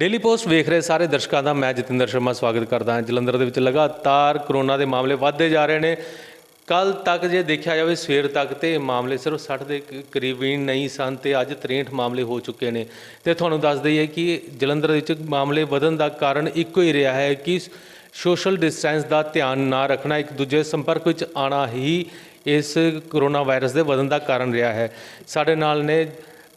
Daily post वेख रहे सारे दर्शकों का मैं जतिंदर शर्मा स्वागत करता हाँ। जलंधर के लगातार कोरोना के मामले बढ़ते जा रहे हैं। कल तक जे देखा जाए सवेर तक तो मामले सिर्फ 60 के करीब ही नहीं सन तो अज 63 मामले हो चुके हैं। तो थोड़ा दस दईए कि जलंधर मामले बढ़न का कारण एको ही रहा है कि सोशल डिस्टेंस का ध्यान ना रखना, एक दूजे संपर्क में आना ही इस कोरोना वायरस के बढ़न का कारण रहा है। साढ़े नाल ने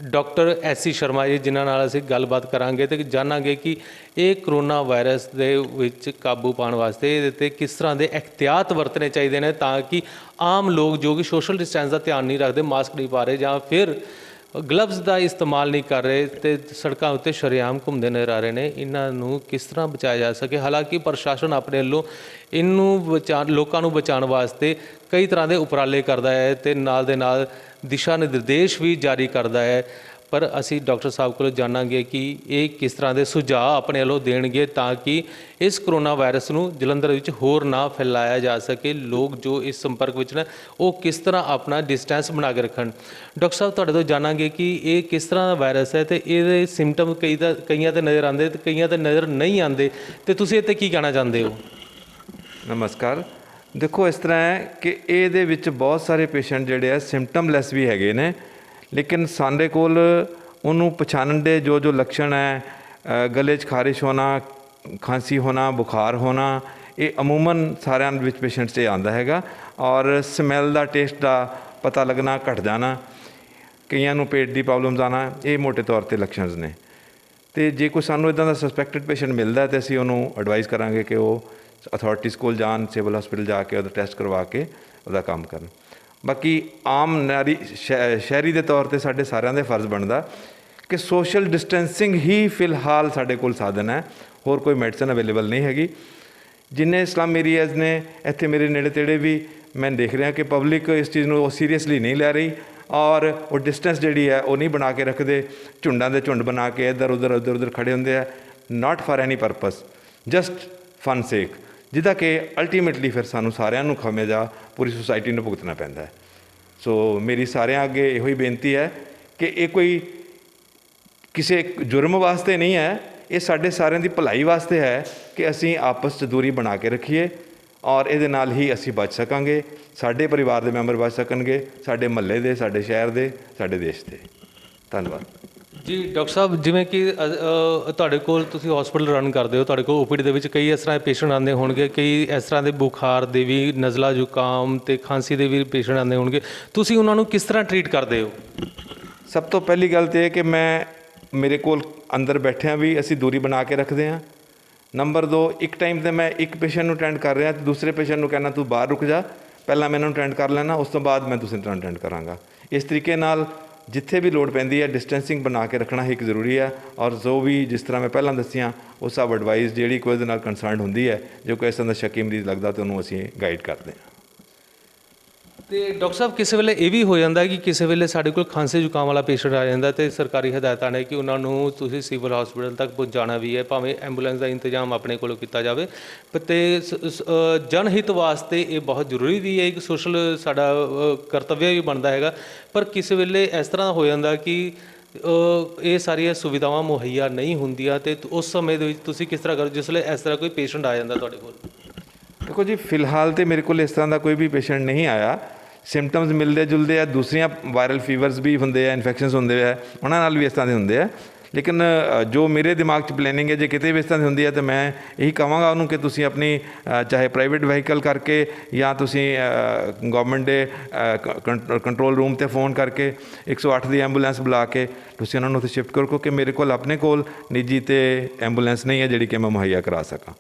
डॉक्टर एस शर्मा जी जिन्होंने असीं गलबात करांगे तो जानांगे कि ये कोरोना वायरस दे विच काबू पाने वास्ते ये किस तरह के एहतियात वरतने चाहिए ने ताकि आम लोग जो कि सोशल डिस्टेंस का ध्यान नहीं रखते, मास्क नहीं पा रहे या फिर ग्लव्स का इस्तेमाल नहीं कर रहे तो सड़कों उत्ते शरेआम घूमते नजर आ रहे हैं, इन्हों किस तरह बचाया जा सके। हालांकि प्रशासन अपने वालों इनू लोगों बचाने वास्ते कई तरह के उपराले करता है तो नाल दे नाल दिशा निर्देश भी जारी करता है। पर असी डॉक्टर साहब को जानांगे कि ये किस तरह के सुझाव अपने वालों देणगे ताकि इस कोरोना वायरस को जलंधर विच होर ना फैलाया जा सके। लोग जो इस संपर्क विच ने वो किस तरह अपना डिस्टेंस बना के रखन। डॉक्टर साहब तुहाडे तो जानांगे कि ये किस तरह का वायरस है तो ये सिम्पटम कईयां ते नज़र आते तो कईयां ते नज़र नहीं आते, तो तुसीं इत्ते की कहना चाहते हो? नमस्कार। देखो इस तरह है कि ये विच बहुत सारे पेशेंट जिहड़े है सिम्पटमलैस भी हैगे ने, लेकिन साडे कोल उन्होंने पछाणन दे जो लक्षण है, गले च खारिश होना, खांसी होना, बुखार होना, ये अमूमन सारिਆਂ ਵਿੱਚ पेशेंट से आंदा हैगा। और स्मैल का टेस्ट का पता लगना घट जाना, कईयां नूं पेट की प्रॉब्लम्स आना, ये मोटे तौर पर लक्षण ने। तो जे कोई सानूं इदां दा सस्पैक्टेड पेशेंट मिलता है तो असीं उन्होंने एडवाइस करांगे कि वो अथॉरिटीज़ कोल जान, सिविल हॉस्पिटल जाके उहदा टेस्ट करवा के उहदा काम करन। बाकी आम नारी शहरी के तौर पर साढ़े सारिਆਂ दे फर्ज बनता कि सोशल डिस्टेंसिंग ही फिलहाल साढ़े कोल साधन है, होर कोई मैडिसन अवेलेबल नहीं हैगी। जिन्ने स्लम एरियाज़ ने इत्थे मेरे नेड़े तेड़े भी मैं देख रहा कि पब्लिक इस चीज़ को सीरीयसली नहीं लै रही और वो डिस्टेंस जी है वो नहीं बना के रखते, झुंडां दे झुंड बना के इधर उधर खड़े होंगे है, not for any purpose, just fun sake, जिदा कि अल्टीमेटली फिर सानू सारिਆਂ ਨੂੰ खमेजा पूरी सोसाइटी ਨੂੰ भुगतना पैंदा है। सो मेरी सारिਆਂ अगे ਇਹੋ ਹੀ बेनती है कि ये कोई किसी जुर्म वास्ते नहीं है, ये साढ़े सारिਆਂ ਦੀ भलाई वास्ते है कि असी आपस च दूरी बना के रखीए और ये नाल ही असी बच सकांगे, साढ़े परिवार के मैंबर बच सकणगे, साढ़े महल्ले के, साढ़े शहर के, साढ़े देश के। धन्यवाद जी। डॉक्टर साहब जिमें कि तुहाडे कोल तुसीं हॉस्पिटल रन करते हो, तुहाडे कोल ओपीडी दे विच कई इस तरह पेशेंट आते होणगे, कई इस तरह के बुखार दे भी, नज़ला जुकाम ते खांसी दे भी पेशेंट आते होणगे, तुसीं उन्हां नूं किस तरह ट्रीट करते हो? सब तो पहली गल तो यह कि मैं मेरे कोल अंदर बैठिया भी असी दूरी बना के रखते हैं। नंबर 2, एक टाइम तो मैं एक पेशेंट नूं अटेंड कर रहा तो दूसरे पेशेंट नूं कहना तू बाहर रुक जा, पहला मैं इन्होंने अटेंड कर लेना, उस तो बाद मैं दूसरे तरह अटेंड कराँगा। इस तरीके नाल जिथे भी लोड़ पैंदी है डिस्टेंसिंग बना के रखना एक ज़रूरी है। और जो भी जिस तरह मैं पहला दसियाँ उस सब एडवाइस जी कोई नाल कंसर्न होंदी है, जो कोई इस तरह का शकी मरीज़ लगता तो उन्होंने असीं गाइड करते हैं। तो डॉक्टर साहब किसी वेले ये भी हो जाता है कि किसी वेले साढ़े कोल खांसी जुकाम वाला पेशेंट आ जाता है तो सरकारी हिदायतां ने कि उन्होंने तुसीं सिविल हॉस्पिटल तक पहुँचाना भी है, भावें एंबूलेंस का इंतजाम अपने कोलों किया जाए। तो जनहित वास्ते ये बहुत जरूरी भी है, एक सोशल साडा करतव्य भी बनता है। पर किसी वेले इस तरह हो जाता कि ये सारिया सुविधावां मुहैया नहीं होंदियां तो उस समय तुसीं किस तरह करो जिसले इस तरह कोई पेशेंट आ जाता तुहाडे कोल? देखो जी, फिलहाल तो मेरे को इस तरह का कोई भी पेशेंट नहीं आया। सिम्पटम्स मिलते जुलते हैं, दूसरिया वायरल फीवर्स भी होंगे हैं, इन्फेक्शनस होंगे हैं, उन्होंने भी इस तरह के होंगे हैं। लेकिन जो मेरे दिमाग च प्लैनिंग है जो कितने भी इस तरह की होंगी है तो मैं यही कहांगा उन्होंने कि तुसीं अपनी चाहे प्राइवेट वहीकल करके या तुसीं गवर्नमेंट के कंट्रोल रूम ते फोन करके 108 की एंबूलेंस बुला के तुसीं उन्होंने उत्थे शिफ्ट करो, क्योंकि मेरे को अपने कोल निजी तो एंबूलेंस नहीं है जी कि मैं मुहैया करा सकां।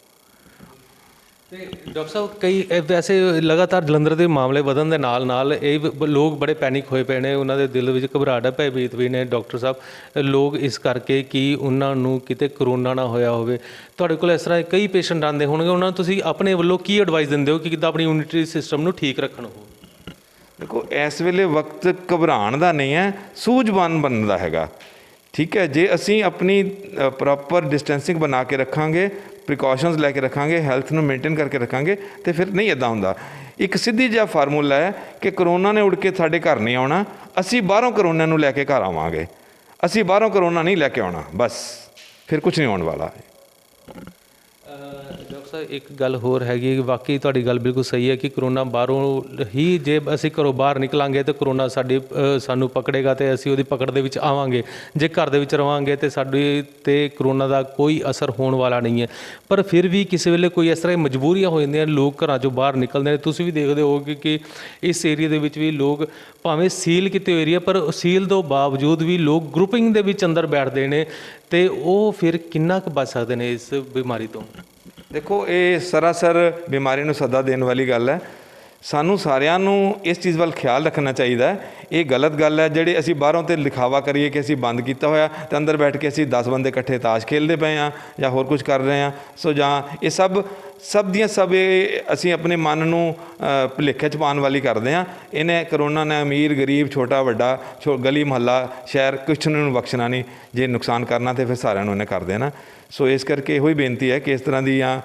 डॉक्टर साहब कई वैसे लगातार जलंधर के मामले बढ़न के नाल लोग बड़े पैनिक होए पे ने, उन्होंने दिल में घबराहट भयभीत भी ने। डॉक्टर साहब लोग इस करके कि उन्होंने किते करोना ना होया होवे, तुहाडे कोल इस तरह कई पेशेंट आते होणगे, उन्होंने तुसीं अपने वल्लों की एडवाइस दिंदे हो कि किद्दां अपनी इम्यूनिटी सिस्टम नूं ठीक रखण हो? देखो इस वेले वक्त घबराने का नहीं है, सूझवान बनने का हैगा। ठीक है, जे असी अपनी प्रॉपर डिस्टेंसिंग बना के रखांगे, प्रिकॉशनस लैके रखांगे, हैल्थ में मेनटेन करके रखांगे तो फिर नहीं इदा होंदा। एक सीधी जिहा फार्मूला है कि करोना ने उड़ के साढ़े घर नहीं आना, असी बाहरों करोना नूं लैके घर आवांगे, असी बाहरों करोना नहीं लैके आना। बस ਫਿਰ ਕੁਝ ਨਹੀਂ ਹੋਣ ਵਾਲਾ। ਡਾਕਟਰ ਸਾਹਿਬ ਇੱਕ ਗੱਲ ਹੋਰ ਹੈਗੀ ਕਿ ਵਾਕਈ ਤੁਹਾਡੀ ਗੱਲ ਬਿਲਕੁਲ ਸਹੀ ਹੈ ਕਿ ਕਰੋਨਾ ਬਾਹਰੋਂ ਹੀ ਜੇ ਅਸੀਂ ਘਰੋਂ ਬਾਹਰ ਨਿਕਲਾਂਗੇ ਤਾਂ ਕਰੋਨਾ ਸਾਨੂੰ ਪਕੜੇਗਾ ਤੇ ਅਸੀਂ ਉਹਦੀ ਪਕੜ ਦੇ ਵਿੱਚ ਆਵਾਂਗੇ। ਜੇ ਘਰ ਦੇ ਵਿੱਚ ਰਵਾਂਗੇ ਤੇ ਸਾਡੇ ਤੇ ਕਰੋਨਾ ਦਾ ਕੋਈ ਅਸਰ ਹੋਣ ਵਾਲਾ ਨਹੀਂ ਹੈ। ਪਰ ਫਿਰ ਵੀ ਕਿਸੇ ਵੇਲੇ ਕੋਈ ਇਸ ਤਰ੍ਹਾਂ ਦੀ ਮਜਬੂਰੀਆਂ ਹੋ ਜਾਂਦੀਆਂ, ਲੋਕ ਘਰਾਂ ਚੋਂ ਬਾਹਰ ਨਿਕਲਦੇ ਨੇ। ਤੁਸੀਂ ਵੀ ਦੇਖਦੇ ਹੋਗੇ ਕਿ ਇਸ ਏਰੀਆ ਦੇ ਵਿੱਚ ਵੀ ਲੋਕ ਭਾਵੇਂ ਸੀਲ ਕੀਤੇ ਹੋਏ ਏਰੀਆ ਪਰ ਸੀਲ ਤੋਂ ਬਾਵਜੂਦ ਵੀ ਲੋਕ ਗਰੁੱਪਿੰਗ ਦੇ ਵਿੱਚ ਅੰਦਰ ਬੈਠਦੇ ਨੇ ਤੇ ਉਹ ਫਿਰ ਕਿੰਨਾ ਕੁ ਬਚ ਸਕਦੇ ਨੇ ਇਸ ਬਿਮਾਰੀ ਤੋਂ? ਦੇਖੋ, ਇਹ ਸਰਾਸਰ ਬਿਮਾਰੀ ਨੂੰ ਸੱਦਾ ਦੇਣ ਵਾਲੀ ਗੱਲ ਹੈ। ਸਾਨੂੰ ਸਾਰਿਆਂ ਨੂੰ ਇਸ ਚੀਜ਼ ਵੱਲ ਖਿਆਲ ਰੱਖਣਾ ਚਾਹੀਦਾ ਹੈ। ਇਹ ਗਲਤ ਗੱਲ ਹੈ ਜਿਹੜੇ ਅਸੀਂ ਬਾਹਰੋਂ ਤੇ ਲਿਖਾਵਾ ਕਰੀਏ ਕਿ ਅਸੀਂ ਬੰਦ ਕੀਤਾ ਹੋਇਆ ਤੇ ਅੰਦਰ ਬੈਠ ਕੇ ਅਸੀਂ 10 ਬੰਦੇ ਇਕੱਠੇ ਤਾਸ਼ ਖੇਲਦੇ ਪਏ ਹਾਂ ਜਾਂ ਹੋਰ ਕੁਝ ਕਰ ਰਹੇ ਹਾਂ। ਸੋ ਜਾਂ ਇਹ ਸਭ ਦੀਆਂ ਸਭ ਇਹ ਅਸੀਂ ਆਪਣੇ ਮਨ ਨੂੰ ਭੁਲੇਖੇ 'ਚ ਪਾਉਣ ਵਾਲੀ ਕਰਦੇ ਹਾਂ। ਇਹਨੇ ਕਰੋਨਾ ਨੇ ਅਮੀਰ ਗਰੀਬ ਛੋਟਾ ਵੱਡਾ ਗਲੀ ਮੁਹੱਲਾ ਸ਼ਹਿਰ ਕੁਛ ਨੂੰ ਬਖਸ਼ਣਾ ਨਹੀਂ। ਜੇ ਨੁਕਸਾਨ ਕਰਨਾ ਤੇ ਫਿਰ ਸਾਰਿਆਂ ਨੂੰ ਇਹਨੇ ਕਰ ਦੇਣਾ। ਸੋ ਇਸ ਕਰਕੇ ਇਹੋ ਹੀ ਬੇਨਤੀ ਹੈ ਕਿ ਇਸ ਤਰ੍ਹਾਂ ਦੀਆਂ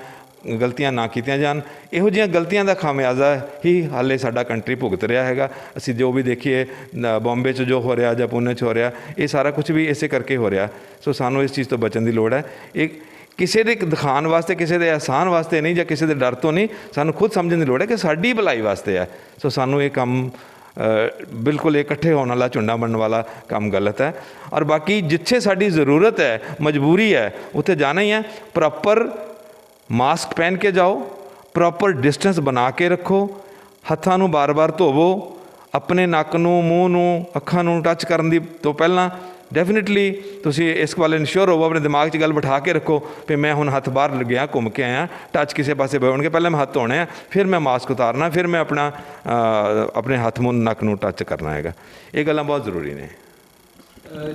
ਗਲਤੀਆਂ ਨਾ ਕੀਤੀਆਂ ਜਾਣ। ਇਹੋ ਜਿਹੀਆਂ ਗਲਤੀਆਂ ਦਾ ਖਾਮਿਆਜ਼ਾ ਹੀ ਹਾਲੇ ਸਾਡਾ ਕੰਟਰੀ ਭੁਗਤ ਰਿਹਾ ਹੈਗਾ। ਅਸੀਂ ਜੋ ਵੀ ਦੇਖੀਏ ਬੰਬੇ 'ਚ ਜੋ ਹੋ ਰਿਹਾ ਜਾਂ ਪੁਣੇ 'ਚ ਹੋ ਰਿਹਾ, ਇਹ ਸਾਰਾ ਕੁਝ ਵੀ ਇਸੇ ਕਰਕੇ ਹੋ ਰਿਹਾ। ਸੋ ਸਾਨੂੰ ਇਸ ਚੀਜ਼ ਤੋਂ ਬਚਣ ਦੀ ਲੋੜ ਹੈ। ਇਹ ਕਿਸੇ ਦੇ ਦਿਖਾਉਣ ਵਾਸਤੇ, ਕਿਸੇ ਦੇ ਅਹਿਸਾਨ ਵਾਸਤੇ ਨਹੀਂ ਜਾਂ ਕਿਸੇ ਦੇ ਡਰ ਤੋਂ ਨਹੀਂ, ਸਾਨੂੰ ਖੁਦ ਸਮਝਣ ਦੀ ਲੋੜ ਹੈ ਕਿ ਸਾਡੀ ਭਲਾਈ ਵਾਸਤੇ ਹੈ। ਸੋ ਸਾਨੂੰ ਇਹ ਕੰਮ ਬਿਲਕੁਲ ਇਕੱਠੇ ਹੋਣ ਵਾਲਾ ਝੁੰਡਾ ਬਣਨ ਵਾਲਾ ਕੰਮ ਗਲਤ ਹੈ। ਔਰ ਬਾਕੀ ਜਿੱਥੇ ਸਾਡੀ ਜ਼ਰੂਰਤ ਹੈ, ਮਜਬੂਰੀ ਹੈ, ਉੱਥੇ ਜਾਣਾ ਹੀ ਹੈ। ਪ੍ਰੋਪਰ ਮਾਸਕ ਪਹਿਨ ਕੇ ਜਾਓ, ਪ੍ਰੋਪਰ ਡਿਸਟੈਂਸ ਬਣਾ ਕੇ ਰੱਖੋ, ਹੱਥਾਂ ਨੂੰ ਬਾਰ-ਬਾਰ ਧੋਵੋ, ਆਪਣੇ ਨੱਕ ਨੂੰ, ਮੂੰਹ ਨੂੰ, ਅੱਖਾਂ ਨੂੰ ਟੱਚ ਕਰਨ ਦੀ ਤੋਂ ਪਹਿਲਾਂ ਡੈਫੀਨੇਟਲੀ ਤੁਸੀਂ ਇਸ ਵੱਲ ਇਨਸ਼ੋਰ ਹੋਵੋ, ਆਪਣੇ ਦਿਮਾਗ 'ਚ ਗੱਲ ਬਿਠਾ ਕੇ ਰੱਖੋ ਵੀ ਮੈਂ ਹੁਣ ਹੱਥ ਬਾਹਰ ਗਿਆ, ਘੁੰਮ ਕੇ ਆਇਆ, ਟੱਚ ਕਿਸੇ ਪਾਸੇ ਪਏ ਹੋਣਗੇ, ਪਹਿਲਾਂ ਮੈਂ ਹੱਥ ਧੋਣੇ ਆ, ਫਿਰ ਮੈਂ ਮਾਸਕ ਉਤਾਰਨਾ, ਫਿਰ ਮੈਂ ਆਪਣੇ ਹੱਥ ਮੂੰਹ ਨੱਕ ਨੂੰ ਟੱਚ ਕਰਨਾ ਹੈਗਾ। ਇਹ ਗੱਲਾਂ ਬਹੁਤ ਜ਼ਰੂਰੀ ਨੇ।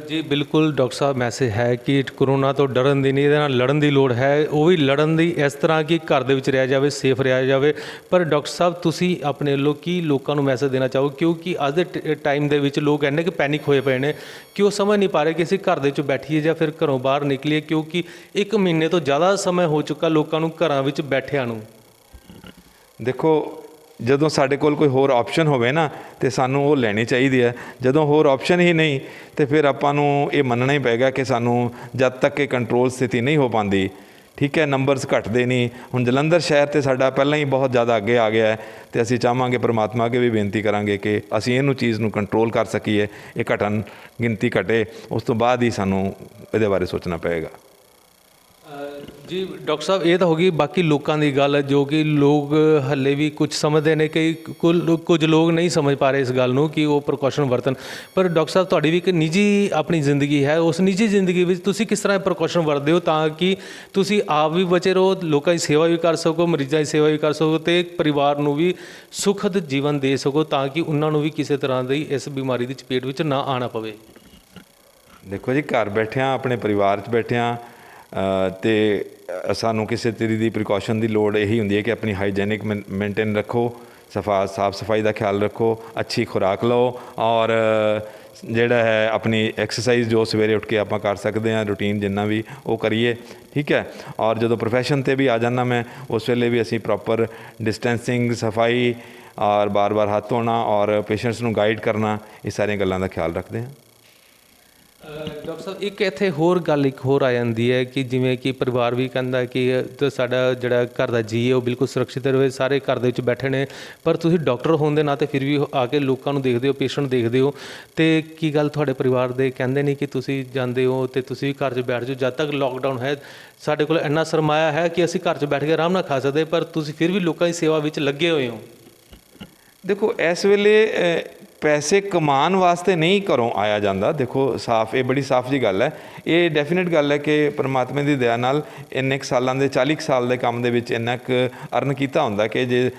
ਜੀ ਬਿਲਕੁਲ ਡਾਕਟਰ ਸਾਹਿਬ, ਮੈਸੇਜ ਹੈ ਕਿ ਕਰੋਨਾ ਤੋਂ ਡਰਨ ਦੀ ਨਹੀਂ, ਇਹਦੇ ਨਾਲ ਲੜਨ ਦੀ ਲੋੜ ਹੈ। ਉਹ ਵੀ ਲੜਨ ਦੀ ਇਸ ਤਰ੍ਹਾਂ ਕਿ ਘਰ ਦੇ ਵਿੱਚ ਰਿਹਾ ਜਾਵੇ, ਸੇਫ ਰਿਹਾ ਜਾਵੇ। ਪਰ ਡਾਕਟਰ ਸਾਹਿਬ ਤੁਸੀਂ ਆਪਣੇ ਵੱਲੋਂ ਕੀ ਲੋਕਾਂ ਨੂੰ ਮੈਸੇਜ ਦੇਣਾ ਚਾਹੋ? ਕਿਉਂਕਿ ਅੱਜ ਦੇ ਟਾਈਮ ਦੇ ਵਿੱਚ ਲੋਕ ਇੰਨੇ ਕਿ ਪੈਨਿਕ ਹੋਏ ਪਏ ਨੇ ਕਿ ਉਹ ਸਮਝ ਨਹੀਂ ਪਾ ਰਹੇ ਕਿ ਅਸੀਂ ਘਰ ਦੇ ਵਿੱਚ ਬੈਠੀਏ ਜਾਂ ਫਿਰ ਘਰੋਂ ਬਾਹਰ ਨਿਕਲੀਏ, ਕਿਉਂਕਿ 1 ਮਹੀਨੇ ਤੋਂ ਜ਼ਿਆਦਾ ਸਮਾਂ ਹੋ ਚੁੱਕਾ ਲੋਕਾਂ ਨੂੰ ਘਰਾਂ ਵਿੱਚ ਬੈਠਿਆਂ ਨੂੰ। ਦੇਖੋ, ਜਦੋਂ ਸਾਡੇ ਕੋਲ ਕੋਈ ਹੋਰ ਆਪਸ਼ਨ ਹੋਵੇ ਨਾ ਤੇ ਸਾਨੂੰ ਉਹ ਲੈਣੀ ਚਾਹੀਦੀ ਹੈ। ਜਦੋਂ ਹੋਰ ਆਪਸ਼ਨ ਹੀ ਨਹੀਂ ਤੇ ਫਿਰ ਆਪਾਂ ਨੂੰ ਇਹ ਮੰਨਣਾ ਹੀ ਪਏਗਾ ਕਿ ਸਾਨੂੰ ਜਦ ਤੱਕ ਇਹ ਕੰਟਰੋਲ ਸਥਿਤੀ ਨਹੀਂ ਹੋ ਪਾਉਂਦੀ, ਠੀਕ ਹੈ, ਨੰਬਰਸ ਘਟਦੇ ਨਹੀਂ। ਹੁਣ ਜਲੰਧਰ ਸ਼ਹਿਰ ਤੇ ਸਾਡਾ ਪਹਿਲਾਂ ਹੀ ਬਹੁਤ ਜ਼ਿਆਦਾ ਅੱਗੇ ਆ ਗਿਆ ਹੈ ਤੇ ਅਸੀਂ ਚਾਹਾਂਗੇ, ਪਰਮਾਤਮਾ ਅੱਗੇ ਵੀ ਬੇਨਤੀ ਕਰਾਂਗੇ ਕਿ ਅਸੀਂ ਇਹਨੂੰ ਚੀਜ਼ ਨੂੰ ਕੰਟਰੋਲ ਕਰ ਸਕੀਏ, ਇਹ ਗਿਣਤੀ ਘਟੇ, ਉਸ ਤੋਂ ਬਾਅਦ ਹੀ ਸਾਨੂੰ ਇਹਦੇ ਬਾਰੇ ਸੋਚਣਾ ਪਏਗਾ। ਜੀ ਡਾਕਟਰ ਸਾਹਿਬ, ਇਹ ਤਾਂ ਹੋ ਗਈ ਬਾਕੀ ਲੋਕਾਂ ਦੀ ਗੱਲ, ਜੋ ਕਿ ਲੋਕ ਹੱਲੇ ਵੀ ਕੁਝ ਸਮਝਦੇ ਨੇ ਕਿ ਕੁਝ ਲੋਕ ਨਹੀਂ ਸਮਝ ਪਾ ਰਹੇ ਇਸ ਗੱਲ ਨੂੰ ਕਿ ਉਹ ਪ੍ਰੀਕਾਸ਼ਨ ਵਰਤਣ। ਪਰ ਡਾਕਟਰ ਸਾਹਿਬ, ਤੁਹਾਡੀ ਵੀ ਇੱਕ ਨਿੱਜੀ ਆਪਣੀ ਜ਼ਿੰਦਗੀ ਹੈ, ਉਸ ਨਿੱਜੀ ਜ਼ਿੰਦਗੀ ਵਿੱਚ ਤੁਸੀਂ ਕਿਸ ਤਰ੍ਹਾਂ ਪ੍ਰੀਕਾਸ਼ਨ ਵਰਤਦੇ ਹੋ ਤਾਂ ਕਿ ਤੁਸੀਂ ਆਪ ਵੀ ਬਚੇ ਰਹੋ, ਲੋਕਾਂ ਦੀ ਸੇਵਾ ਵੀ ਕਰ ਸਕੋ, ਮਰੀਜ਼ਾਂ ਦੀ ਸੇਵਾ ਵੀ ਕਰ ਸਕੋ ਤੇ ਪਰਿਵਾਰ ਨੂੰ ਵੀ ਸੁਖਦ ਜੀਵਨ ਦੇ ਸਕੋ ਤਾਂ ਕਿ ਉਹਨਾਂ ਨੂੰ ਵੀ ਕਿਸੇ ਤਰ੍ਹਾਂ ਦੀ ਇਸ ਬਿਮਾਰੀ ਦੀ ਚਪੇਟ ਵਿੱਚ ਨਾ ਆਉਣਾ ਪਵੇ? ਦੇਖੋ ਜੀ, ਘਰ ਬੈਠਿਆਂ ਆਪਣੇ ਪਰਿਵਾਰ 'ਚ ਬੈਠਿਆਂ ਤੇ ਸਾਨੂੰ ਕਿਸੇ ਤਰੀਕੇ ਦੀ ਪ੍ਰੀਕਾਸ਼ਨ ਦੀ ਲੋੜ ਇਹੀ ਹੁੰਦੀ ਹੈ ਕਿ ਆਪਣੀ ਹਾਈਜੈਨਿਕ ਮੇਨਟੇਨ ਰੱਖੋ, ਸਾਫ ਸਫਾਈ ਦਾ ਖਿਆਲ ਰੱਖੋ, ਅੱਛੀ ਖੁਰਾਕ ਲਓ ਔਰ ਜਿਹੜਾ ਹੈ ਆਪਣੀ ਐਕਸਰਸਾਈਜ਼ ਜੋ ਸਵੇਰੇ ਉੱਠ ਕੇ ਆਪਾਂ ਕਰ ਸਕਦੇ ਹਾਂ, ਰੂਟੀਨ ਜਿੰਨਾ ਵੀ ਉਹ ਕਰੀਏ, ਠੀਕ ਹੈ। ਔਰ ਜਦੋਂ ਪ੍ਰੋਫੈਸ਼ਨ 'ਤੇ ਵੀ ਆ ਜਾਂਦਾ ਮੈਂ, ਉਸ ਵੇਲੇ ਵੀ ਅਸੀਂ ਪ੍ਰੋਪਰ ਡਿਸਟੈਂਸਿੰਗ, ਸਫਾਈ ਔਰ ਬਾਰ-ਬਾਰ ਹੱਥ ਧੋਣਾ ਔਰ ਪੇਸ਼ੈਂਟਸ ਨੂੰ ਗਾਈਡ ਕਰਨਾ, ਇਹ ਸਾਰੀਆਂ ਗੱਲਾਂ ਦਾ ਖਿਆਲ ਰੱਖਦੇ ਹਾਂ। ਡਾਕਟਰ ਸਾਹਿਬ, ਇੱਕ ਇੱਥੇ ਹੋਰ ਗੱਲ ਇੱਕ ਹੋਰ ਆ ਜਾਂਦੀ ਹੈ ਕਿ ਜਿਵੇਂ ਕਿ ਪਰਿਵਾਰ ਵੀ ਕਹਿੰਦਾ ਕਿ ਸਾਡਾ ਜਿਹੜਾ ਘਰ ਦਾ ਜੀਅ ਹੈ ਉਹ ਬਿਲਕੁਲ ਸੁਰੱਖਿਅਤ ਰਹੇ, ਸਾਰੇ ਘਰ ਦੇ ਵਿੱਚ ਬੈਠੇ ਨੇ, ਪਰ ਤੁਸੀਂ ਡਾਕਟਰ ਹੋਣ ਦੇ ਨਾਤੇ ਫਿਰ ਵੀ ਆ ਕੇ ਲੋਕਾਂ ਨੂੰ ਦੇਖਦੇ ਹੋ, ਪੇਸ਼ੈਂਟ ਦੇਖਦੇ ਹੋ, ਤੇ ਕੀ ਗੱਲ ਤੁਹਾਡੇ ਪਰਿਵਾਰ ਦੇ ਕਹਿੰਦੇ ਨਹੀਂ ਕਿ ਤੁਸੀਂ ਜਾਂਦੇ ਹੋ ਤੇ ਤੁਸੀਂ ਵੀ ਘਰ 'ਚ ਬੈਠ ਜਾਓ? ਜਦ ਤੱਕ ਲੋਕਡਾਊਨ ਹੈ ਸਾਡੇ ਕੋਲ ਇੰਨਾ ਸਰਮਾਇਆ ਹੈ ਕਿ ਅਸੀਂ ਘਰ 'ਚ ਬੈਠ ਕੇ ਆਰਾਮ ਨਾਲ ਖਾ ਸਕਦੇ, ਪਰ ਤੁਸੀਂ ਫਿਰ ਵੀ ਲੋਕਾਂ ਦੀ ਸੇਵਾ ਵਿੱਚ ਲੱਗੇ ਹੋਏ ਹੋ। ਦੇਖੋ, ਇਸ ਵੇਲੇ ਪੈਸੇ ਕਮਾਉਣ ਵਾਸਤੇ ਨਹੀਂ ਘਰੋਂ ਆਇਆ ਜਾਂਦਾ। ਦੇਖੋ, ਇਹ ਬੜੀ ਸਾਫ਼ ਜੀ ਗੱਲ ਹੈ। ਇਹ ਡੈਫੀਨੇਟ ਗੱਲ ਹੈ ਕਿ ਪਰਮਾਤਮਾ ਦੀ ਦਇਆ ਨਾਲ ਇੰਨੇ ਕੁ ਸਾਲਾਂ ਦੇ 40 ਸਾਲ ਦੇ ਕੰਮ ਦੇ ਵਿੱਚ ਇੰਨਾ ਕੁ ਅਰਨ ਕੀਤਾ ਹੁੰਦਾ ਕਿ ਜੇ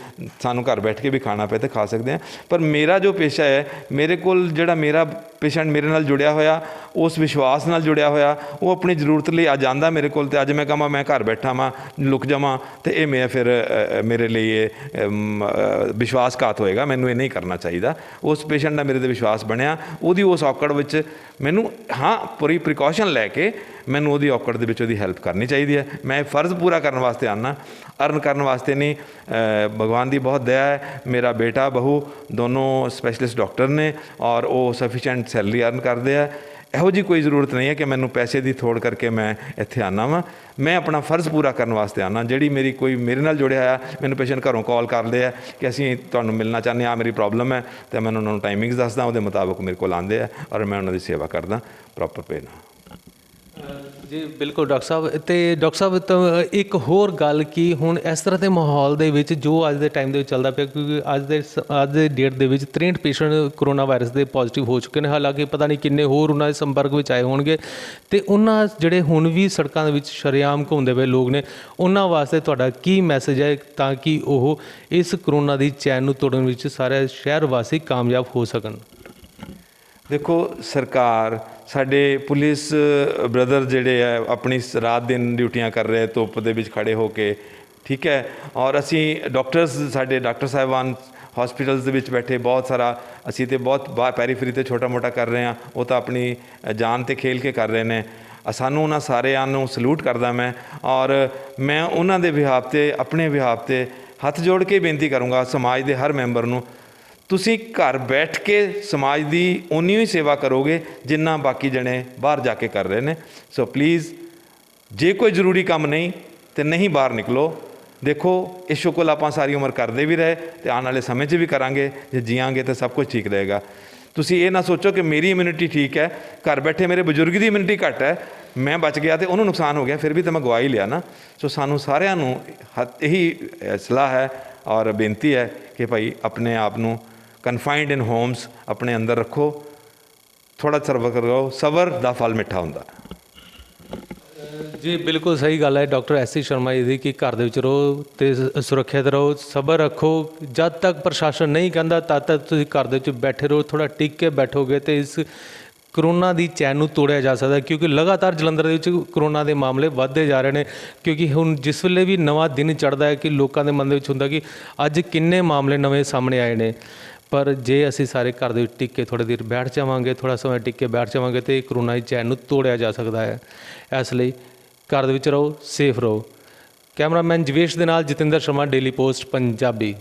ਸਾਨੂੰ ਘਰ ਬੈਠ ਕੇ ਵੀ ਖਾਣਾ ਪਏ ਤਾਂ ਖਾ ਸਕਦੇ ਹਾਂ। ਪਰ ਮੇਰਾ ਜੋ ਪੇਸ਼ਾ ਹੈ, ਮੇਰੇ ਕੋਲ ਜਿਹੜਾ ਮੇਰਾ ਪੇਸ਼ੈਂਟ ਮੇਰੇ ਨਾਲ ਜੁੜਿਆ ਹੋਇਆ, ਉਸ ਵਿਸ਼ਵਾਸ ਨਾਲ ਜੁੜਿਆ ਹੋਇਆ, ਉਹ ਆਪਣੀ ਜ਼ਰੂਰਤ ਲਈ ਅੱਜ ਆਉਂਦਾ ਮੇਰੇ ਕੋਲ, ਅਤੇ ਅੱਜ ਮੈਂ ਕਹਾਂ ਮੈਂ ਘਰ ਬੈਠਾ ਵਾਂ, ਲੁਕ ਜਾਵਾਂ, ਅਤੇ ਇਹ ਮੇਰੇ ਲਈ ਇਹ ਵਿਸ਼ਵਾਸਘਾਤ ਹੋਏਗਾ। ਮੈਨੂੰ ਇਹ ਨਹੀਂ ਕਰਨਾ ਚਾਹੀਦਾ। ਉਸ ਪੇਸ਼ੈਂਟ ਦਾ ਮੇਰੇ 'ਤੇ ਵਿਸ਼ਵਾਸ ਬਣਿਆ, ਉਹਦੀ ਉਸ ਔਕੜ ਵਿੱਚ ਮੈਨੂੰ ਪੂਰੀ ਪ੍ਰੀਕਾਸ਼ਨ ਲੈ ਕੇ ਮੈਨੂੰ ਉਹਦੀ ਔਕੜ ਦੇ ਵਿੱਚ ਉਹਦੀ ਹੈਲਪ ਕਰਨੀ ਚਾਹੀਦੀ ਹੈ। ਮੈਂ ਫਰਜ਼ ਪੂਰਾ ਕਰਨ ਵਾਸਤੇ ਆਉਣਾ, ਅਰਨ ਕਰਨ ਵਾਸਤੇ ਨਹੀਂ। ਭਗਵਾਨ ਦੀ ਬਹੁਤ ਦਇਆ ਹੈ, ਮੇਰਾ ਬੇਟਾ ਬਹੂ ਦੋਨੋਂ ਸਪੈਸ਼ਲਿਸਟ ਡਾਕਟਰ ਨੇ ਔਰ ਉਹ ਸਫੀਸ਼ੀਐਂਟ ਸੈਲਰੀ ਅਰਨ ਕਰਦੇ ਆ। ਇਹੋ ਜਿਹੀ ਕੋਈ ਜ਼ਰੂਰਤ ਨਹੀਂ ਹੈ ਕਿ ਮੈਨੂੰ ਪੈਸੇ ਦੀ ਥੋੜ ਕਰਕੇ ਮੈਂ ਇੱਥੇ ਆਉਣਾ ਵਾਂ। ਮੈਂ ਆਪਣਾ ਫਰਜ਼ ਪੂਰਾ ਕਰਨ ਵਾਸਤੇ ਆਉਣਾ। ਜਿਹੜੀ ਮੇਰੀ ਕੋਈ ਮੇਰੇ ਨਾਲ ਜੁੜਿਆ ਆ, ਮੈਨੂੰ ਪੇਸ਼ੈਂਟ ਘਰੋਂ ਕਾਲ ਕਰਦੇ ਆ ਕਿ ਅਸੀਂ ਤੁਹਾਨੂੰ ਮਿਲਣਾ ਚਾਹੁੰਦੇ ਹਾਂ, ਮੇਰੀ ਪ੍ਰੋਬਲਮ ਹੈ, ਅਤੇ ਮੈਂ ਉਹਨਾਂ ਨੂੰ ਟਾਈਮਿੰਗਸ ਦੱਸਦਾ, ਉਹਦੇ ਮੁਤਾਬਕ ਮੇਰੇ ਕੋਲ ਆਉਂਦੇ ਆ ਔਰ ਮੈਂ ਉਹਨਾਂ ਦੀ ਸੇਵਾ ਕਰਦਾ ਪ੍ਰੋਪਰ ਪੇ ਨਾਲ। ਜੀ ਬਿਲਕੁਲ ਡਾਕਟਰ ਸਾਹਿਬ। ਅਤੇ ਡਾਕਟਰ ਸਾਹਿਬ ਤਾਂ ਇੱਕ ਹੋਰ ਗੱਲ ਕਿ ਹੁਣ ਇਸ ਤਰ੍ਹਾਂ ਦੇ ਮਾਹੌਲ ਦੇ ਵਿੱਚ ਜੋ ਅੱਜ ਦੇ ਟਾਈਮ ਦੇ ਵਿੱਚ ਚੱਲਦਾ ਪਿਆ, ਕਿਉਂਕਿ ਅੱਜ ਦੇ ਡੇਟ ਦੇ ਵਿੱਚ 63 ਪੇਸ਼ੈਂਟ ਕਰੋਨਾ ਵਾਇਰਸ ਦੇ ਪੋਜ਼ਿਟਿਵ ਹੋ ਚੁੱਕੇ ਨੇ। ਹਾਲਾਂਕਿ ਪਤਾ ਨਹੀਂ ਕਿੰਨੇ ਹੋਰ ਉਹਨਾਂ ਦੇ ਸੰਪਰਕ ਵਿੱਚ ਆਏ ਹੋਣਗੇ, ਅਤੇ ਉਹਨਾਂ ਜਿਹੜੇ ਹੁਣ ਵੀ ਸੜਕਾਂ ਦੇ ਵਿੱਚ ਸ਼ਰੇਆਮ ਘੁੰਮਦੇ ਪਏ ਲੋਕ ਨੇ, ਉਹਨਾਂ ਵਾਸਤੇ ਤੁਹਾਡਾ ਕੀ ਮੈਸੇਜ ਹੈ ਤਾਂ ਕਿ ਉਹ ਇਸ ਕਰੋਨਾ ਦੀ ਚੈਨ ਨੂੰ ਤੋੜਨ ਵਿੱਚ ਸਾਰੇ ਸ਼ਹਿਰ ਵਾਸੀ ਕਾਮਯਾਬ ਹੋ ਸਕਣ? ਦੇਖੋ, ਸਰਕਾਰ, ਸਾਡੇ ਪੁਲਿਸ ਬ੍ਰਦਰ ਜਿਹੜੇ ਹੈ ਆਪਣੀ ਰਾਤ ਦਿਨ ਡਿਊਟੀਆਂ ਕਰ ਰਹੇ, ਧੁੱਪ ਦੇ ਵਿੱਚ ਖੜੇ ਹੋ ਕੇ, ਠੀਕ ਹੈ। ਔਰ ਅਸੀਂ ਡਾਕਟਰਸ, ਸਾਡੇ ਡਾਕਟਰ ਸਾਹਿਬਾਨ ਹਸਪੀਟਲਸ ਦੇ ਵਿੱਚ ਬੈਠੇ, ਬਹੁਤ ਸਾਰਾ ਅਸੀਂ ਤਾਂ ਬਹੁਤ ਪੈਰੀਫਰੀ 'ਤੇ ਛੋਟਾ ਮੋਟਾ ਕਰ ਰਹੇ ਹਾਂ, ਉਹ ਤਾਂ ਆਪਣੀ ਜਾਨ 'ਤੇ ਖੇਲ ਕੇ ਕਰ ਰਹੇ ਨੇ। ਸਾਨੂੰ ਉਹਨਾਂ ਸਾਰਿਆਂ ਨੂੰ ਸਲੂਟ ਕਰਦਾ ਮੈਂ, ਔਰ ਮੈਂ ਉਹਨਾਂ ਦੇ ਬਿਹਾਫ 'ਤੇ, ਆਪਣੇ ਬਿਹਾਫ 'ਤੇ ਹੱਥ ਜੋੜ ਕੇ ਬੇਨਤੀ ਕਰੂੰਗਾ ਸਮਾਜ ਦੇ ਹਰ ਮੈਂਬਰ ਨੂੰ, ਤੁਸੀਂ ਘਰ ਬੈਠ ਕੇ ਸਮਾਜ ਦੀ ਉਨੀ ਹੀ ਸੇਵਾ ਕਰੋਗੇ ਜਿੰਨਾ ਬਾਕੀ ਜਣੇ ਬਾਹਰ ਜਾ ਕੇ ਕਰ ਰਹੇ ਨੇ। ਸੋ ਪਲੀਜ਼, ਜੇ ਕੋਈ ਜ਼ਰੂਰੀ ਕੰਮ ਨਹੀਂ ਤਾਂ ਨਹੀਂ ਬਾਹਰ ਨਿਕਲੋ। ਦੇਖੋ, ਇਸ ਸ਼ੁਕਲ ਆਪਾਂ ਸਾਰੀ ਉਮਰ ਕਰਦੇ ਵੀ ਰਹੇ ਅਤੇ ਆਉਣ ਵਾਲੇ ਸਮੇਂ 'ਚ ਵੀ ਕਰਾਂਗੇ। ਜੇ ਜੀਵਾਂਗੇ ਤਾਂ ਸਭ ਕੁਝ ਠੀਕ ਰਹੇਗਾ। ਤੁਸੀਂ ਇਹ ਨਾ ਸੋਚੋ ਕਿ ਮੇਰੀ ਇਮਿਊਨਿਟੀ ਠੀਕ ਹੈ, ਘਰ ਬੈਠੇ ਮੇਰੇ ਬਜ਼ੁਰਗ ਦੀ ਇਮਿਊਨਿਟੀ ਘੱਟ ਹੈ, ਮੈਂ ਬਚ ਗਿਆ ਅਤੇ ਉਹਨੂੰ ਨੁਕਸਾਨ ਹੋ ਗਿਆ, ਫਿਰ ਵੀ ਤਾਂ ਮੈਂ ਗਵਾ ਹੀ ਲਿਆ ਨਾ। ਸੋ ਸਾਨੂੰ ਸਾਰਿਆਂ ਨੂੰ ਇਹੀ ਸਲਾਹ ਹੈ ਔਰ ਬੇਨਤੀ ਹੈ ਕਿ ਭਾਈ ਆਪਣੇ ਆਪ ਨੂੰ ਕਨਫਾਈਨਡ ਇਨ ਹੋਮਸ ਆਪਣੇ ਅੰਦਰ ਰੱਖੋ, ਥੋੜ੍ਹਾ ਸਰਵਰ ਕਰੋ, ਸਬਰ ਦਾ ਫਲ ਮਿੱਠਾ ਹੁੰਦਾ। ਜੀ ਬਿਲਕੁਲ ਸਹੀ ਗੱਲ ਹੈ ਡਾਕਟਰ ਐਸ.ਸੀ. ਸ਼ਰਮਾ ਜੀ ਦੀ ਕਿ ਘਰ ਦੇ ਵਿੱਚ ਰਹੋ ਅਤੇ ਸੁਰੱਖਿਅਤ ਰਹੋ, ਸਬਰ ਰੱਖੋ। ਜਦ ਤੱਕ ਪ੍ਰਸ਼ਾਸਨ ਨਹੀਂ ਕਹਿੰਦਾ ਤਦ ਤੱਕ ਤੁਸੀਂ ਘਰ ਦੇ ਵਿੱਚ ਬੈਠੇ ਰਹੋ, ਥੋੜ੍ਹਾ ਟਿਕ ਕੇ ਬੈਠੋਗੇ ਅਤੇ ਇਸ ਕਰੋਨਾ ਦੀ ਚੈਨ ਨੂੰ ਤੋੜਿਆ ਜਾ ਸਕਦਾ। ਕਿਉਂਕਿ ਲਗਾਤਾਰ ਜਲੰਧਰ ਦੇ ਵਿੱਚ ਕਰੋਨਾ ਦੇ ਮਾਮਲੇ ਵੱਧਦੇ ਜਾ ਰਹੇ ਨੇ। ਕਿਉਂਕਿ ਹੁਣ ਜਿਸ ਵੇਲੇ ਵੀ ਨਵਾਂ ਦਿਨ ਚੜ੍ਹਦਾ ਹੈ ਕਿ ਲੋਕਾਂ ਦੇ ਮਨ ਦੇ ਵਿੱਚ ਹੁੰਦਾ ਕਿ ਅੱਜ ਕਿੰਨੇ ਮਾਮਲੇ ਨਵੇਂ ਸਾਹਮਣੇ ਆਏ ਨੇ, ਪਰ ਜੇ ਅਸੀਂ ਸਾਰੇ ਘਰ ਦੇ ਵਿੱਚ ਟਿਕ ਕੇ ਥੋੜ੍ਹੀ ਦੇਰ ਬੈਠ ਜਾਵਾਂਗੇ, ਥੋੜ੍ਹਾ ਸਮਾਂ ਟਿਕ ਕੇ ਬੈਠ ਜਾਵਾਂਗੇ ਤਾਂ ਕਰੋਨਾ ਦੀ ਚੈਨ ਨੂੰ ਤੋੜਿਆ ਜਾ ਸਕਦਾ ਹੈ। ਇਸ ਲਈ ਘਰ ਦੇ ਵਿੱਚ ਰਹੋ, ਸੇਫ ਰਹੋ। ਕੈਮਰਾਮੈਨ ਜਵੇਸ਼ ਦੇ ਨਾਲ ਜਤਿੰਦਰ ਸ਼ਰਮਾ, ਡੇਲੀ ਪੋਸਟ ਪੰਜਾਬੀ।